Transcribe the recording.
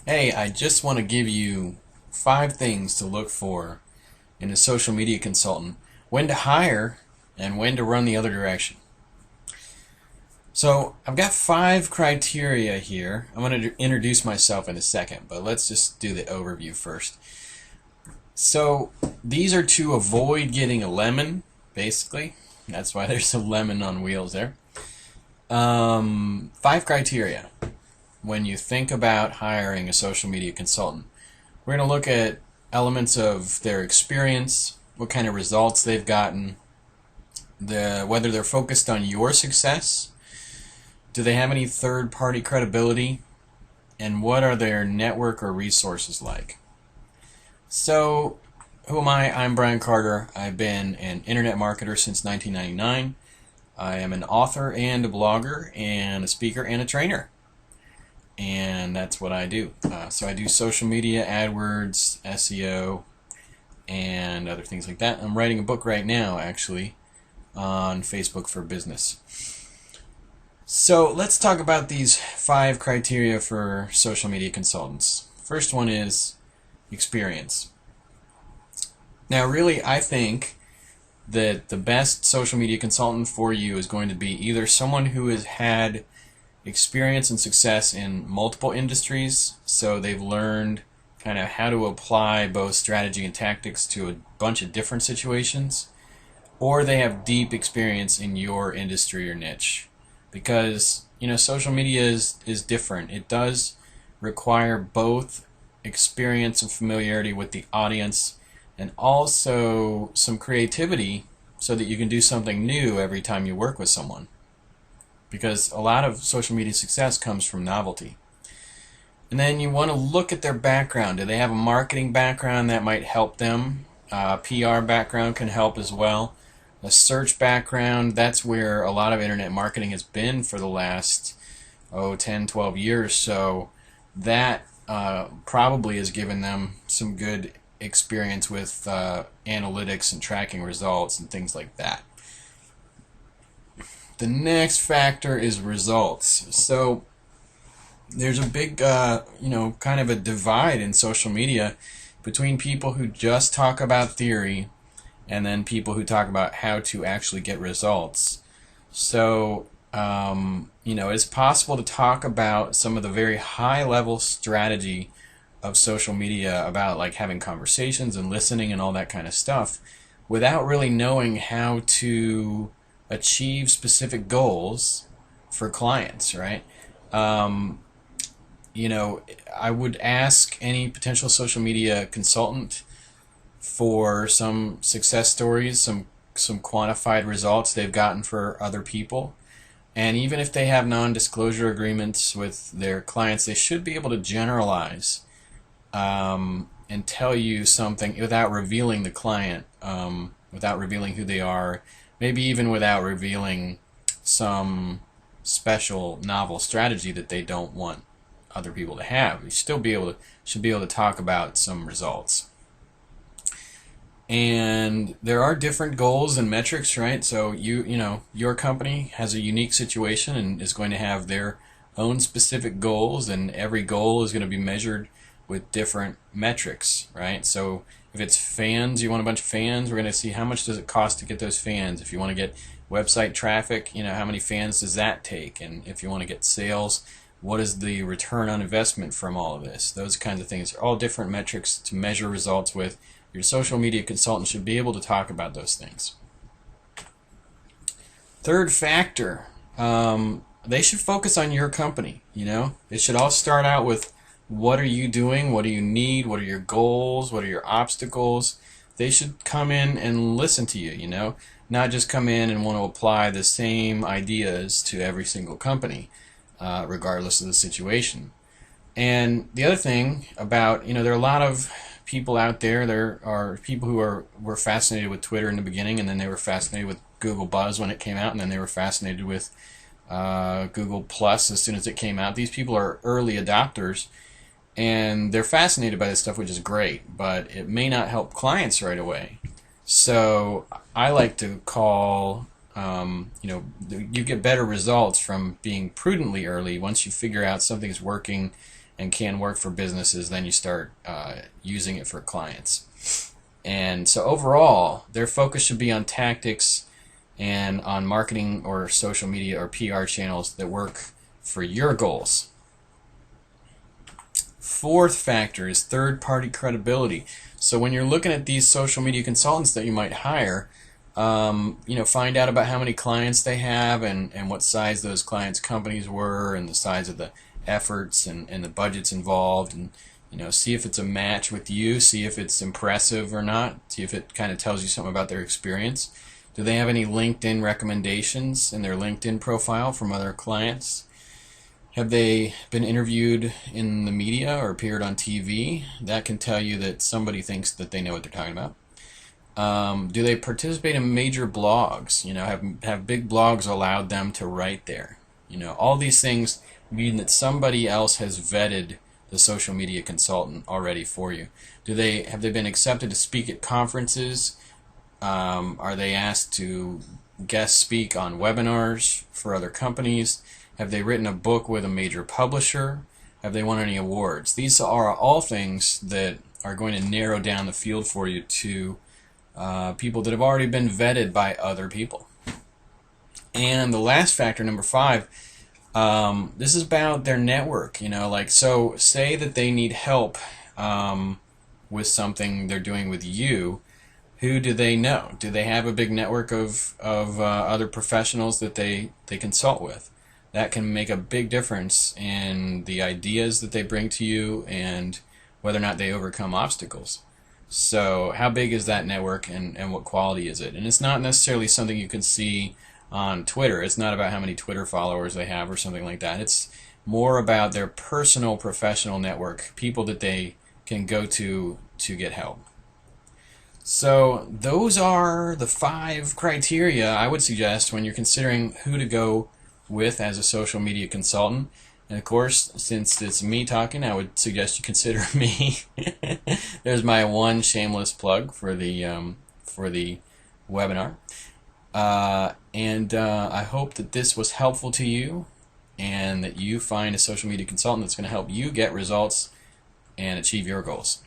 Hey, I just want to give you 5 things to look for in a social media consultant: when to hire and when to run the other direction. So, I've got 5 criteria here. I'm going to introduce myself in a second, but let's just do the overview first. So, these are to avoid getting a lemon, basically. That's why there's a lemon on wheels there. 5 criteria when you think about hiring a social media consultant. We're going to look at elements of their experience, what kind of results they've gotten, whether they're focused on your success, do they have any third-party credibility, and what are their network or resources like. So, who am I? I'm Brian Carter. I've been an internet marketer since 1999. I am an author and a blogger and a speaker and a trainer. And that's what I do. So I do social media, AdWords, SEO, and other things like that. I'm writing a book right now, actually, on Facebook for Business. So let's talk about these 5 criteria for social media consultants. First one is experience. Now, really, I think that the best social media consultant for you is going to be either someone who has had experience and success in multiple industries, so they've learned kind of how to apply both strategy and tactics to a bunch of different situations, or they have deep experience in your industry or niche. Because, social media is different. It does require both experience and familiarity with the audience and also some creativity so that you can do something new every time you work with someone. Because a lot of social media success comes from novelty. And then you want to look at their background. Do they have a marketing background that might help them? PR background can help as well. A search background, that's where a lot of internet marketing has been for the last 10, 12 years. So that probably has given them some good experience with analytics and tracking results and things like that. The next factor is results. So there's a big, kind of a divide in social media between people who just talk about theory and then people who talk about how to actually get results. So, it's possible to talk about some of the very high-level strategy of social media about like having conversations and listening and all that kind of stuff without really knowing how to achieve specific goals for clients, right? I would ask any potential social media consultant for some success stories, some quantified results they've gotten for other people. And even if they have non-disclosure agreements with their clients, they should be able to generalize and tell you something without revealing the client, without revealing who they are, maybe even without revealing some special novel strategy that they don't want other people to have. You still should be able to talk about some results. And there are different goals and metrics, right? So your company has a unique situation and is going to have their own specific goals, and every goal is going to be measured with different metrics, right? So if it's fans, you want a bunch of fans, we're going to see how much does it cost to get those fans. If you want to get website traffic, how many fans does that take? And if you want to get sales, what is the return on investment from all of this? Those kinds of things are all different metrics to measure results with. Your social media consultant should be able to talk about those things. Third factor, they should focus on your company. It should all start out with, what are you doing? What do you need? What are your goals? What are your obstacles? They should come in and listen to you, not just come in and want to apply the same ideas to every single company, regardless of the situation. And the other thing about, there are a lot of people out there. There are people who were fascinated with Twitter in the beginning, and then they were fascinated with Google Buzz when it came out, and then they were fascinated with Google Plus as soon as it came out. These people are early adopters, and they're fascinated by this stuff, which is great, but it may not help clients right away. So I like to call, you get better results from being prudently early once you figure out something's working and can work for businesses, then you start using it for clients. And so overall, their focus should be on tactics and on marketing or social media or PR channels that work for your goals. Fourth factor is third-party credibility. So when you're looking at these social media consultants that you might hire, find out about how many clients they have and what size those clients' companies were and the size of the efforts and the budgets involved, and see if it's a match with you, see if it's impressive or not, see if it kind of tells you something about their experience. Do they have any LinkedIn recommendations in their LinkedIn profile from other clients? Have they been interviewed in the media or appeared on TV? That can tell you that somebody thinks that they know what they're talking about. Do they participate in major blogs? Have big blogs allowed them to write there? All these things mean that somebody else has vetted the social media consultant already for you. Have they been accepted to speak at conferences? Are they asked to guest speak on webinars for other companies? Have they written a book with a major publisher? Have they won any awards? These are all things that are going to narrow down the field for you to people that have already been vetted by other people. And the last factor, number 5, this is about their network. So say that they need help with something they're doing with you. Who do they know? Do they have a big network of other professionals that they consult with? That can make a big difference in the ideas that they bring to you and whether or not they overcome obstacles. So how big is that network and what quality is it? And it's not necessarily something you can see on Twitter. It's not about how many Twitter followers they have or something like that. It's more about their personal professional network, people that they can go to get help. So those are the 5 criteria I would suggest when you're considering who to go with as a social media consultant. And of course, since it's me talking, I would suggest you consider me. There's my one shameless plug for the webinar. I hope that this was helpful to you and that you find a social media consultant that's going to help you get results and achieve your goals.